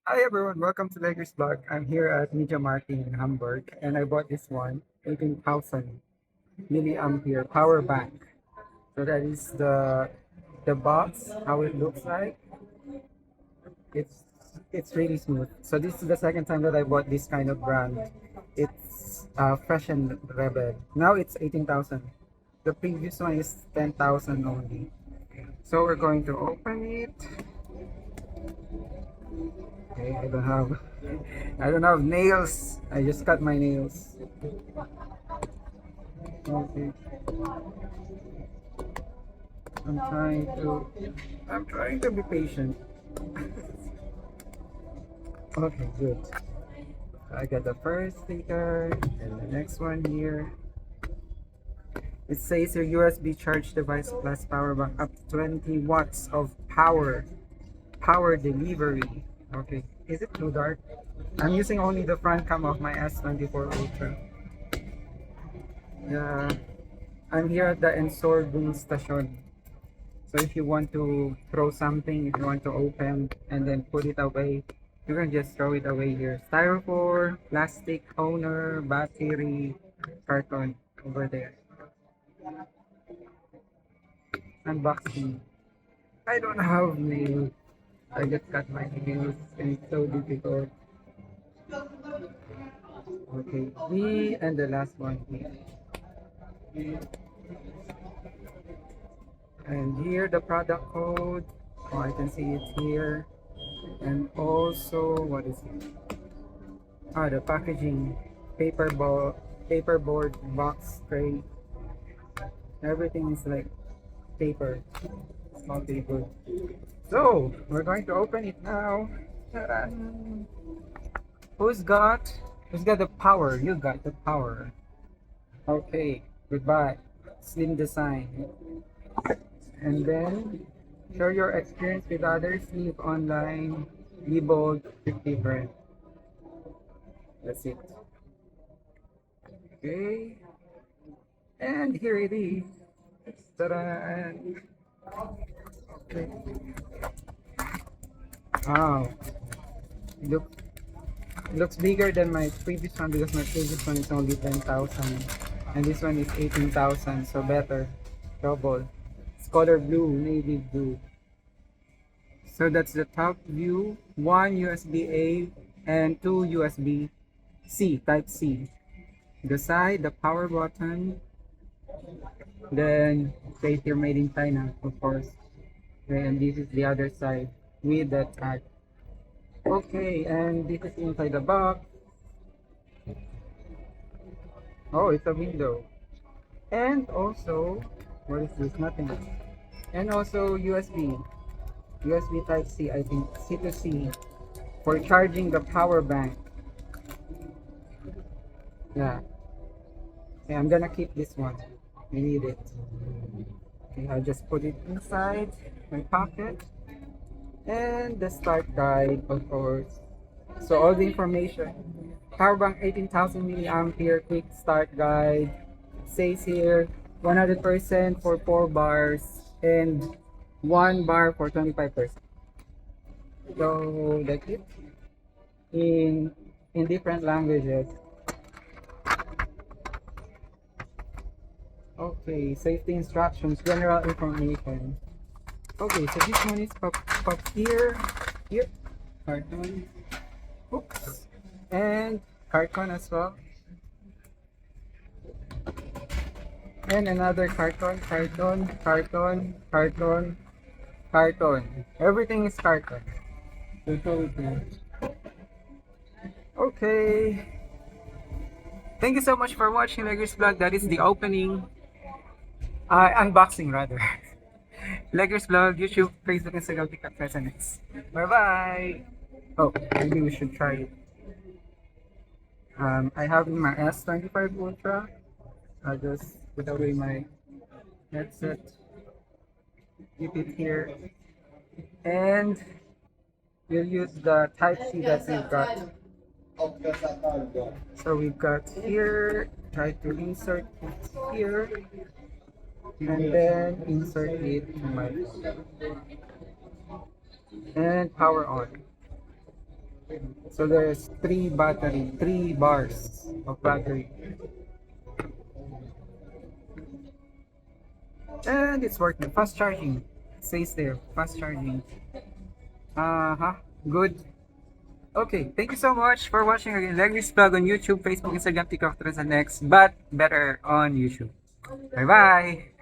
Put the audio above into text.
Hi everyone, welcome to Lakers Vlog. I'm here at Media Market in Hamburg and I bought this one, 18,000 milliampere power bank. So that is the box, how it looks like. It's it's really smooth. So this is the second time that I bought this kind of brand. It's Fresh and Rebel. Now it's 18,000. The previous one is 10,000 only. So we're going to open it. Okay, I don't have nails. I just cut my nails. Okay. I'm trying to I'm trying to be patient. Okay, good. I got the first sticker and the next one here. It says your USB charge device plus power bank up to 20 watts of power delivery. Okay. Is it too dark? I'm using only the front cam of my S24 Ultra. Yeah. I'm here at the Ensorgun station. So if you want to throw something, if you want to open and then put it away, you can just throw it away here. Styrofoam, plastic owner, battery, carton over there. Unboxing. I don't have nails. I just cut my nails and it's so difficult. Okay, me and the last one here. And here the product code. Oh, I can see it here. And also, what is it? Ah, the packaging, paperboard box tray. Everything is like paper, small paper. So we're going to open it now. Ta-da. Who's got? Who's got the power? You got the power. Okay. Goodbye. Slim design. And then share your experience with others. Leave online. Be bold. 50 friends. That's it. Okay. And here it is. Ta-da! Okay. Wow. Look, looks bigger than my previous one because my previous one is only 10,000 and this one is 18,000, so better. Double. It's color blue, navy blue. So that's the top view. One USB-A and two USB-C, Type C. The side, the power button. Then say here made in China, of course. And this is the other side with the tag. Okay, and this is inside the box. Oh, it's a window. And also, what is this? Nothing. And also USB. USB Type C, I think. C to C. For charging the power bank. Yeah. Okay, I'm gonna keep this one. I need it. Okay, I'll just put it inside my pocket. And the start guide, of course. So all the information. Power bank 18,000 milliampere quick start guide. Says here 100% for 4 bars and 1 bar for 25%. So that's it. In different languages. Okay, safety instructions, general information. Okay, so this one is pop here, here, carton, hooks, and carton as well. And another carton. Everything is carton. So show it here. Okay. Thank you so much for watching Legger's vlog. That is the opening, unboxing rather. Legger's vlog, YouTube, Facebook, Instagram, TikTok, SNS. Bye bye. Oh, maybe we should try it. I have my S25 Ultra. I'll just put away my headset. Keep it here. And we'll use the Type C that we've got. So we've got here, try to insert it here, and then insert it to my and power on. So there's three bars of battery. And it's working. Fast charging. It says there, fast charging. Uh-huh. Good. Okay, thank you so much for watching again. Like this vlog on YouTube, Facebook, Instagram, TikTok, Threads, and X, but better on YouTube. Bye-bye!